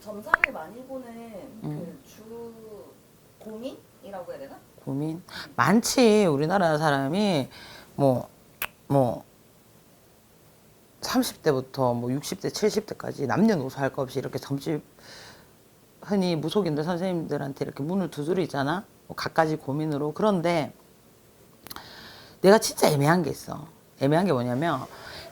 점사를 많이 보는 그 주 고민이라고 해야 되나? 고민 많지. 우리나라 사람이 뭐 30대부터 뭐 60대, 70대까지 남녀노소 할 거 없이 이렇게 점집 흔히 무속인들 선생님들한테 이렇게 문을 두드리잖아. 뭐 갖가지 고민으로. 그런데 내가 진짜 애매한 게 있어. 애매한 게 뭐냐면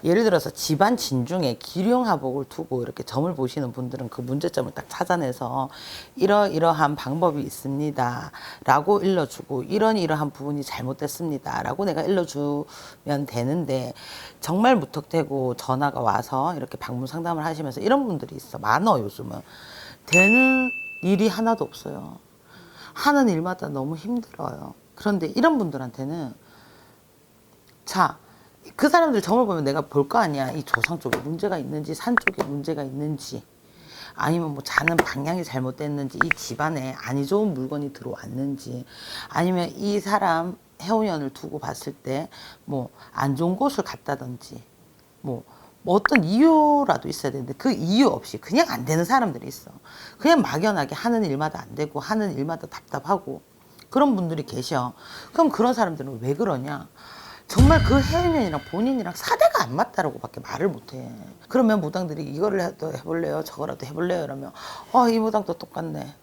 예를 들어서 집안 진중에 기룡화복을 두고 이렇게 점을 보시는 분들은 그 문제점을 딱 찾아내서 이러이러한 방법이 있습니다 라고 일러주고 이러한 부분이 잘못됐습니다 라고 내가 일러주면 되는데 정말 무턱대고 전화가 와서 이렇게 방문 상담을 하시면서 이런 분들이 있어. 많어 요즘은. 되는 일이 하나도 없어요. 하는 일마다 너무 힘들어요. 그런데 이런 분들한테는 자, 그 사람들 점을 보면 내가 볼 거 아니야. 이 조상 쪽에 문제가 있는지, 산 쪽에 문제가 있는지, 아니면 뭐 자는 방향이 잘못됐는지, 이 집안에 안이 좋은 물건이 들어왔는지, 아니면 이 사람 해운년을 두고 봤을 때 뭐 안 좋은 곳을 갔다든지, 뭐 어떤 이유라도 있어야 되는데 그 이유 없이 그냥 안 되는 사람들이 있어. 그냥 막연하게 하는 일마다 안 되고 하는 일마다 답답하고 그런 분들이 계셔. 그럼 그런 사람들은 왜 그러냐? 정말 그 해운년이랑 본인이랑 사대가 안 맞다라고 밖에 말을 못해. 그러면 무당들이 이거라도 해볼래요? 저거라도 해볼래요? 이러면 이 무당도 똑같네.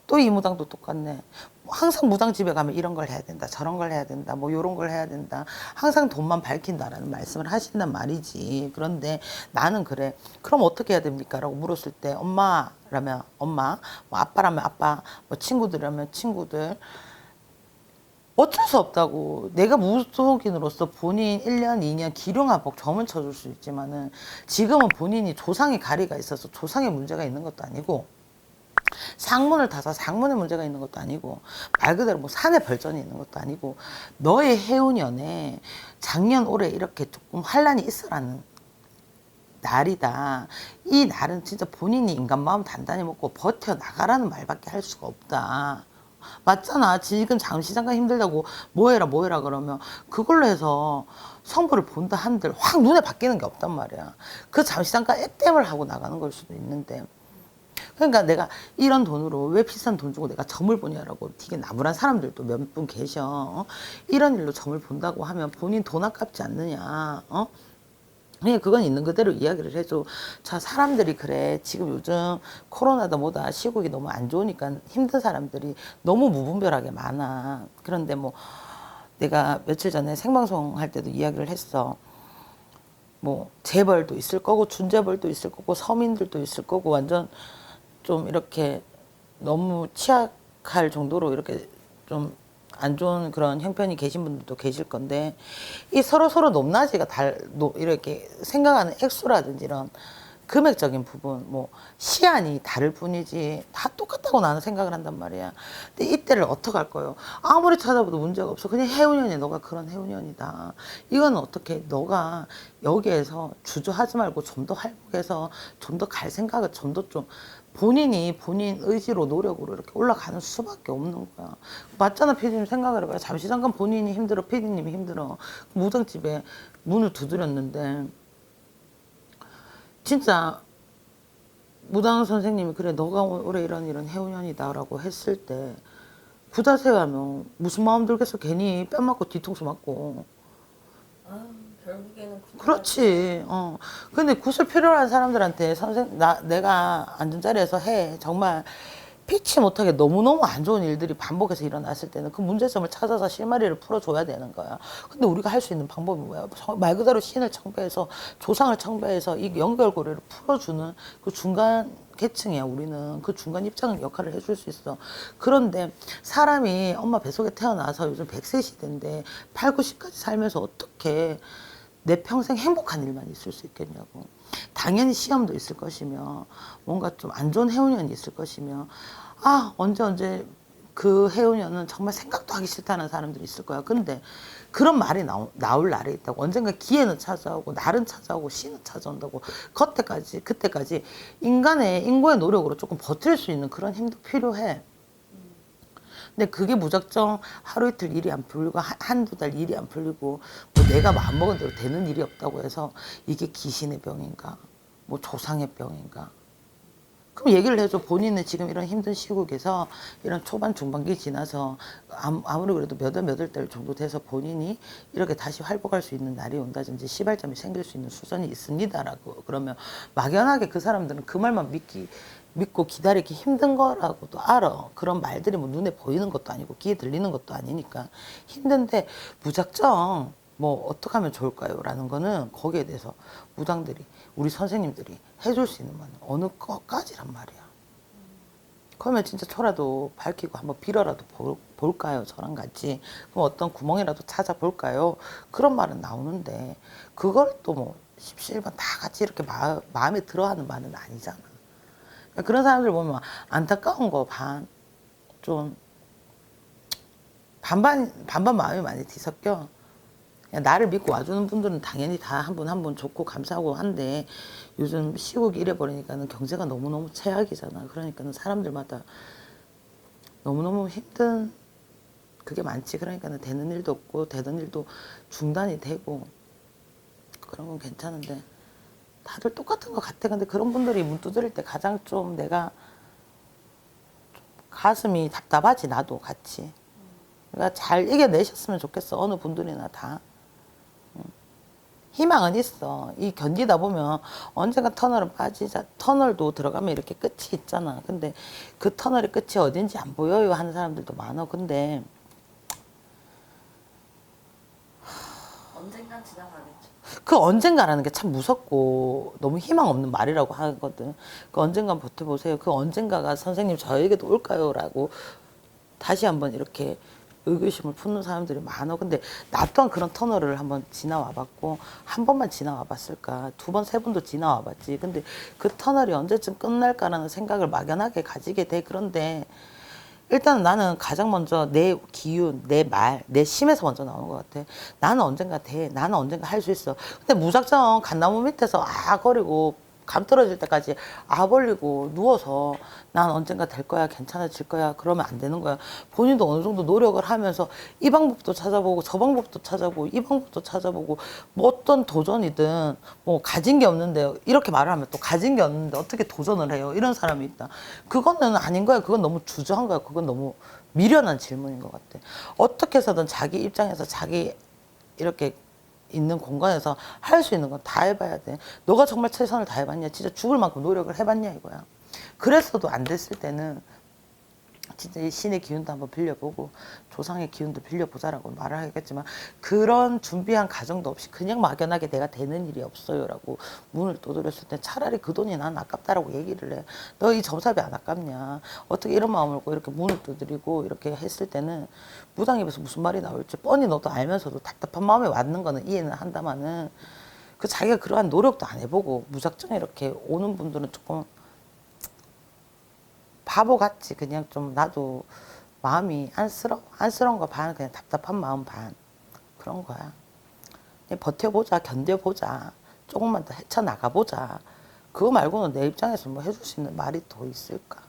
또 이 무당도 똑같네. 항상 무당 집에 가면 이런 걸 해야 된다. 저런 걸 해야 된다. 뭐 요런 걸 해야 된다. 항상 돈만 밝힌다라는 말씀을 하신단 말이지. 그런데 나는 그래. 그럼 어떻게 해야 됩니까? 라고 물었을 때 엄마라면 엄마, 뭐 아빠라면 아빠, 뭐 친구들이라면 친구들. 어쩔 수 없다고. 내가 무속인으로서 본인 1년, 2년 기룡화복 점을 쳐줄 수 있지만은 지금은 본인이 조상의 가리가 있어서 조상의 문제가 있는 것도 아니고 상문을 타서 상문에 문제가 있는 것도 아니고 말 그대로 뭐 산에 벌전이 있는 것도 아니고 너의 해운년에 작년 올해 이렇게 조금 환란이 있어라는 날이다. 이 날은 진짜 본인이 인간 마음 단단히 먹고 버텨나가라는 말밖에 할 수가 없다. 맞잖아. 지금 잠시 잠깐 힘들다고 뭐 해라 그러면 그걸로 해서 성부를 본다 한들 확 눈에 바뀌는 게 없단 말이야. 그 잠시 잠깐 액땜을 하고 나가는 걸 수도 있는데 그러니까 내가 이런 돈으로 왜 비싼 돈 주고 내가 점을 보냐라고 되게 나무란 사람들도 몇 분 계셔. 이런 일로 점을 본다고 하면 본인 돈 아깝지 않느냐. 그냥 그건 있는 그대로 이야기를 해줘. 자, 사람들이 그래. 지금 요즘 코로나다 뭐다 시국이 너무 안 좋으니까 힘든 사람들이 너무 무분별하게 많아. 그런데 뭐 내가 며칠 전에 생방송 할 때도 이야기를 했어. 뭐 재벌도 있을 거고 준재벌도 있을 거고 서민들도 있을 거고 완전 좀 이렇게 너무 취약할 정도로 이렇게 좀 안 좋은 그런 형편이 계신 분들도 계실 건데 이 서로 높낮이가 이렇게 생각하는 액수라든지 이런 금액적인 부분 뭐 시안이 다를 뿐이지 다 똑같다고 나는 생각을 한단 말이야. 근데 이때를 어떻게 할 거예요? 아무리 찾아봐도 문제가 없어. 그냥 해운년이 너가 그런 해운년이다. 이건 어떻게 너가 여기에서 주저하지 말고 좀 더 활복해서 좀 더 갈 생각을 좀 더 좀 본인이 본인 의지로 노력으로 이렇게 올라가는 수밖에 없는 거야. 맞잖아. 피디님 생각을 해봐요. 잠시 잠깐 본인이 힘들어 피디님이 힘들어 무당집에 문을 두드렸는데 진짜 무당 선생님이 그래 너가 올해 이런 해운년이다 라고 했을 때 그 자세가 하면 무슨 마음 들겠어. 괜히 뺨 맞고 뒤통수 맞고. 아, 결국에는 그렇지. 근데 구슬 필요한 사람들한테 내가 앉은 자리에서 해. 정말 피치 못하게 너무너무 안 좋은 일들이 반복해서 일어났을 때는 그 문제점을 찾아서 실마리를 풀어줘야 되는 거야. 근데 우리가 할 수 있는 방법이 뭐야? 말 그대로 신을 청배해서 조상을 청배해서 이 연결고리를 풀어주는 그 중간 계층이야. 우리는 그 중간 입장 역할을 해줄 수 있어. 그런데 사람이 엄마 뱃속에 태어나서 요즘 100세 시대인데 8, 90까지 살면서 어떻게 내 평생 행복한 일만 있을 수 있겠냐고. 당연히 시험도 있을 것이며 뭔가 좀 안 좋은 해운년이 있을 것이며 언제 그 해운년은 정말 생각도 하기 싫다는 사람들이 있을 거야. 근데 그런 말이 나올 날이 있다고. 언젠가 기회는 찾아오고 날은 찾아오고 시는 찾아온다고. 그때까지 인고의 노력으로 조금 버틸 수 있는 그런 힘도 필요해. 근데 그게 무작정 하루 이틀 일이 안 풀리고 한두 달 일이 안 풀리고 뭐 내가 마음먹은 대로 되는 일이 없다고 해서 이게 귀신의 병인가 뭐 조상의 병인가 그럼 얘기를 해줘. 본인은 지금 이런 힘든 시국에서 이런 초반 중반기 지나서 아무리 그래도 몇 달 정도 돼서 본인이 이렇게 다시 활복할 수 있는 날이 온다든지 시발점이 생길 수 있는 수선이 있습니다라고. 그러면 막연하게 그 사람들은 그 말만 믿고 기다리기 힘든 거라고도 알아. 그런 말들이 뭐 눈에 보이는 것도 아니고 귀에 들리는 것도 아니니까 힘든데 무작정 뭐 어떻게 하면 좋을까요? 라는 거는 거기에 대해서 무당들이 우리 선생님들이 해줄 수 있는 말은 어느 것까지란 말이야. 그러면 진짜 초라도 밝히고 한번 빌어라도 볼까요? 저랑 같이. 그럼 어떤 구멍이라도 찾아볼까요? 그런 말은 나오는데 그걸 또 뭐 십시일반 다 같이 이렇게 마음에 들어하는 말은 아니잖아. 그러니까 그런 사람들 보면 안타까운 거 좀 반반 마음이 많이 뒤섞여. 그냥 나를 믿고 와주는 분들은 당연히 다 한 분 한 분 좋고 감사하고 한데 요즘 시국이 이래 버리니까는 경제가 너무너무 최악이잖아. 그러니까는 사람들마다 너무너무 힘든 그게 많지. 그러니까는 되는 일도 없고 되는 일도 중단이 되고 그런 건 괜찮은데 다들 똑같은 것 같아. 근데 그런 분들이 문 두드릴 때 가장 좀 내가 가슴이 답답하지. 나도 같이. 그러니까 잘 이겨내셨으면 좋겠어. 어느 분들이나 다. 희망은 있어. 이 견디다 보면 언젠가 터널은 빠지자. 터널도 들어가면 이렇게 끝이 있잖아. 근데 그 터널의 끝이 어딘지 안 보여요 하는 사람들도 많아. 근데 언젠간 지나가겠죠. 그 언젠가라는 게 참 무섭고 너무 희망 없는 말이라고 하거든. 그 언젠간 버텨보세요. 그 언젠가가 선생님 저에게도 올까요? 라고 다시 한번 이렇게 의구심을 품는 사람들이 많아. 근데 나 또한 그런 터널을 한번 지나와 봤고 한 번만 지나와 봤을까? 두 번, 세 번도 지나와 봤지. 근데 그 터널이 언제쯤 끝날까라는 생각을 막연하게 가지게 돼. 그런데 일단 나는 가장 먼저 내 기운, 내 말, 내 심에서 먼저 나오는 것 같아. 나는 언젠가 돼. 나는 언젠가 할 수 있어. 근데 무작정 감나무 밑에서 거리고 감 떨어질 때까지 벌리고 누워서 난 언젠가 될 거야, 괜찮아질 거야, 그러면 안 되는 거야. 본인도 어느 정도 노력을 하면서 이 방법도 찾아보고 저 방법도 찾아보고 이 방법도 찾아보고 뭐 어떤 도전이든 뭐 가진 게 없는데 이렇게 말을 하면 또 가진 게 없는데 어떻게 도전을 해요? 이런 사람이 있다. 그거는 아닌 거야. 그건 너무 주저한 거야. 그건 너무 미련한 질문인 것 같아. 어떻게 해서든 자기 입장에서 자기 이렇게 있는 공간에서 할 수 있는 건 다 해봐야 돼. 너가 정말 최선을 다해봤냐? 진짜 죽을 만큼 노력을 해봤냐 이거야. 그랬어도 안 됐을 때는 진짜 이 신의 기운도 한번 빌려보고 조상의 기운도 빌려보자라고 말을 하겠지만 그런 준비한 과정도 없이 그냥 막연하게 내가 되는 일이 없어요라고 문을 두드렸을 때 차라리 그 돈이 난 아깝다라고 얘기를 해. 너 이 점삽이 안 아깝냐? 어떻게 이런 마음을 먹고 이렇게 문을 두드리고 이렇게 했을 때는 무당 입에서 무슨 말이 나올지 뻔히 너도 알면서도 답답한 마음에 왔는 거는 이해는 한다마는 그 자기가 그러한 노력도 안 해보고 무작정 이렇게 오는 분들은 조금 바보 같지. 그냥 좀 나도 마음이 안쓰러운 거 반, 그냥 답답한 마음 반. 그런 거야. 그냥 버텨보자, 견뎌보자. 조금만 더 헤쳐나가보자. 그거 말고는 내 입장에서 뭐 해줄 수 있는 말이 더 있을까?